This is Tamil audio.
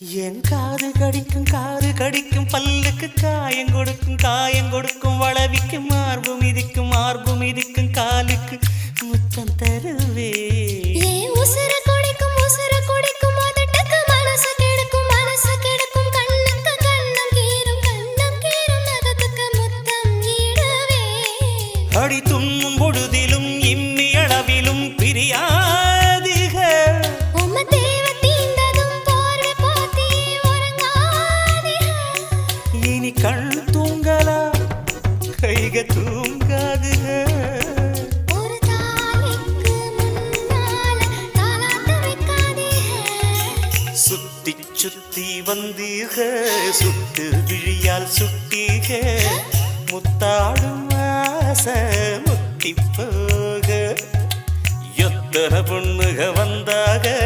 என் காது கடிக்கும் பல்லுக்கு காயம் கொடுக்கும் வளவிக்கும் மார்பு மிதிக்கும் காலுக்கு முத்தம் தருவே உசுர குடிக்கும் அதட்டுக்கு மனசு கெடுக்கும் கண்ணுக்கு கண்ணம் கீரும் நகத்துக்கு முத்தம் ஈடவே அடி துண்ணும் பொழுதிலும் இம்மி அளவிலும் பிரியா கண் தூங்கலா கைக தூங்காது ஒரு தாளைக்கு முன்னால தாலாட்ட வைக்காதே சுத்தி வந்தீக சுட்டு விழியால் சுட்டீக முத்தாடும் ஆசை முத்தி போக எத்தனை பொண்ணுக வந்தாக